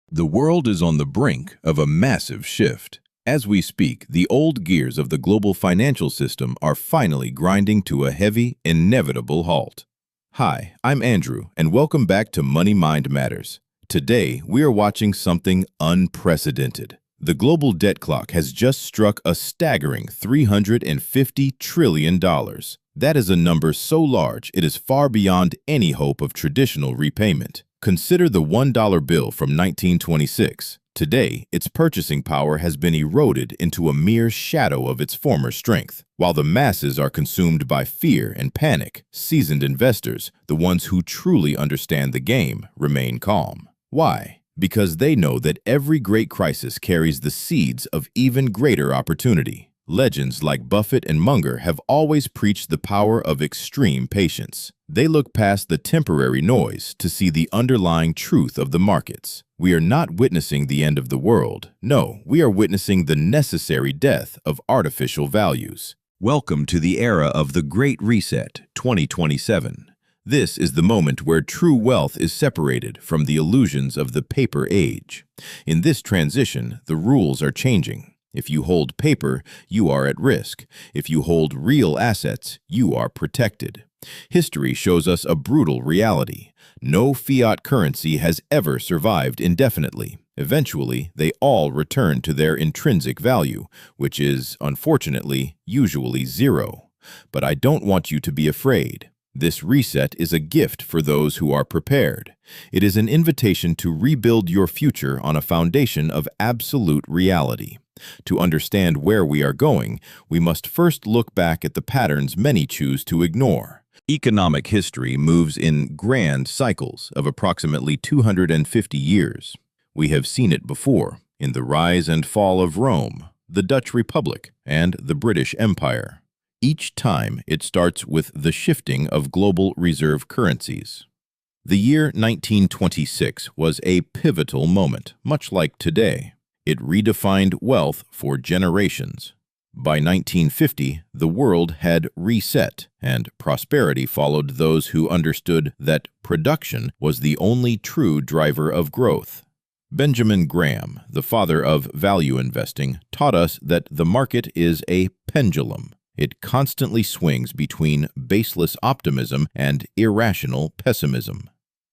The world is on the brink of a massive shift. As we speak, the old gears of the global financial system are finally grinding to a heavy, inevitable halt. Hi, I'm Andrew, and welcome back to Money Mind Matters. Today, we are watching something unprecedented. The global debt clock has just struck a staggering $350 trillion. That is a number so large it is far beyond any hope of traditional repayment. Consider the $1 bill from 1926. Today, its purchasing power has been eroded into a mere shadow of its former strength. While the masses are consumed by fear and panic, seasoned investors, the ones who truly understand the game, remain calm. Why? Because they know that every great crisis carries the seeds of even greater opportunity. Legends like Buffett and Munger have always preached the power of extreme patience. They look past the temporary noise to see the underlying truth of the markets. We are not witnessing the end of the world. No, we are witnessing the necessary death of artificial values. Welcome to the era of the Great Reset, 2027. This is the moment where true wealth is separated from the illusions of the paper age. In this transition, the rules are changing. If you hold paper, you are at risk. If you hold real assets, you are protected. History shows us a brutal reality. No fiat currency has ever survived indefinitely. Eventually, they all return to their intrinsic value, which is, unfortunately, usually zero. But I don't want you to be afraid. This reset is a gift for those who are prepared. It is an invitation to rebuild your future on a foundation of absolute reality. To understand where we are going, we must first look back at the patterns many choose to ignore. Economic history moves in grand cycles of approximately 250 years. We have seen it before in the rise and fall of Rome, the Dutch Republic, and the British Empire. Each time, it starts with the shifting of global reserve currencies. The year 1926 was a pivotal moment, much like today. It redefined wealth for generations. By 1950, the world had reset, and prosperity followed those who understood that production was the only true driver of growth. Benjamin Graham, the father of value investing, taught us that the market is a pendulum. It constantly swings between baseless optimism and irrational pessimism.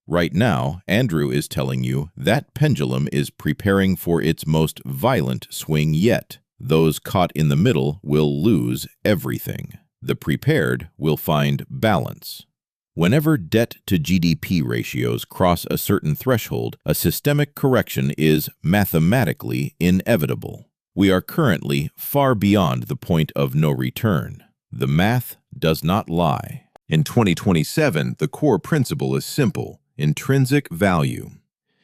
Right now, Andrew is telling you that pendulum is preparing for its most violent swing yet. Those caught in the middle will lose everything. The prepared will find balance. Whenever debt to GDP ratios cross a certain threshold, a systemic correction is mathematically inevitable. We are currently far beyond the point of no return. The math does not lie. In 2027, the core principle is simple: intrinsic value.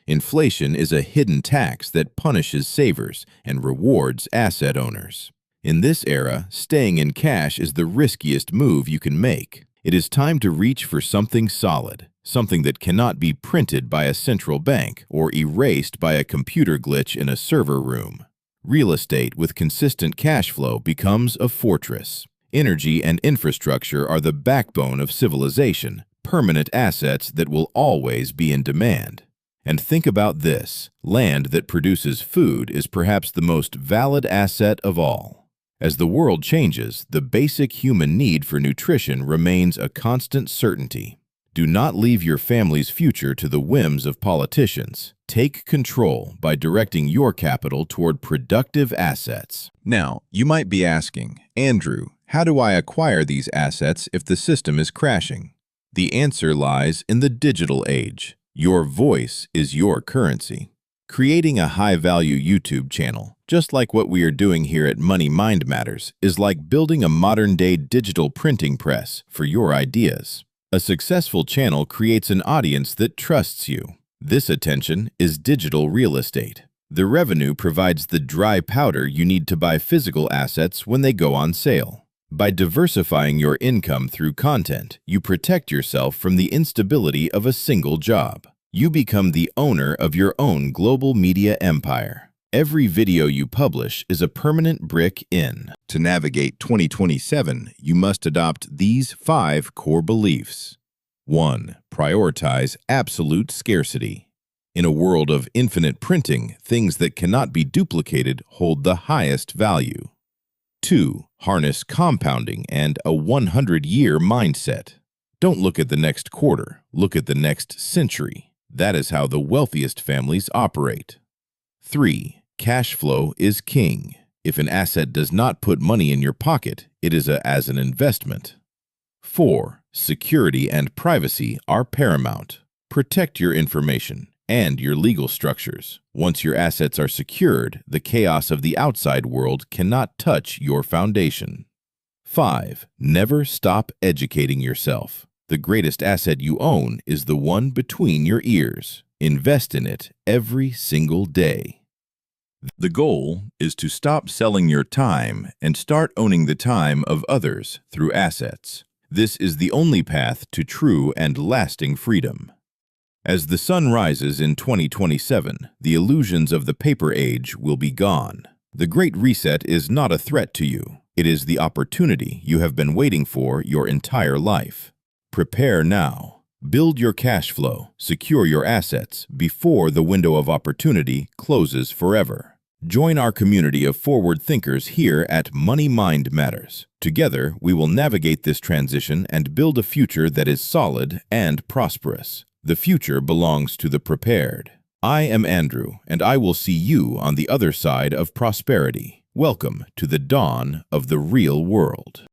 Inflation is a hidden tax that punishes savers and rewards asset owners. In this era, staying in cash is the riskiest move you can make. It is time to reach for something solid, something that cannot be printed by a central bank or erased by a computer glitch in a server room. Real estate with consistent cash flow becomes a fortress. Energy and infrastructure are the backbone of civilization, permanent assets that will always be in demand. And think about this: land that produces food is perhaps the most valid asset of all. As the world changes, the basic human need for nutrition remains a constant certainty. Do not leave your family's future to the whims of politicians. Take control by directing your capital toward productive assets. Now, you might be asking, Andrew, how do I acquire these assets if the system is crashing? The answer lies in the digital age. Your voice is your currency. Creating a high-value YouTube channel, just like what we are doing here at Money Mind Matters, is like building a modern-day digital printing press for your ideas. A successful channel creates an audience that trusts you. This attention is digital real estate. The revenue provides the dry powder you need to buy physical assets when they go on sale. By diversifying your income through content, you protect yourself from the instability of a single job. You become the owner of your own global media empire. Every video you publish is a permanent brick in. To navigate 2027, you must adopt these 5 core beliefs. 1. Prioritize absolute scarcity. In a world of infinite printing, things that cannot be duplicated hold the highest value. 2. Harness compounding and a 100-year mindset. Don't look at the next quarter, look at the next century. That is how the wealthiest families operate. 3. Cash flow is king. If an asset does not put money in your pocket, it is as an investment. 4. Security and privacy are paramount. Protect your information and your legal structures. Once your assets are secured, the chaos of the outside world cannot touch your foundation. 5. Never stop educating yourself. The greatest asset you own is the one between your ears. Invest in it every single day. The goal is to stop selling your time and start owning the time of others through assets. This is the only path to true and lasting freedom. As the sun rises in 2027, the illusions of the paper age will be gone. The Great Reset is not a threat to you. It is the opportunity you have been waiting for your entire life. Prepare now. Build your cash flow, secure your assets before the window of opportunity closes forever. Join our community of forward thinkers here at Money Mind Matters. Together, we will navigate this transition and build a future that is solid and prosperous. The future belongs to the prepared. I am Andrew, and I will see you on the other side of prosperity. Welcome to the dawn of the real world.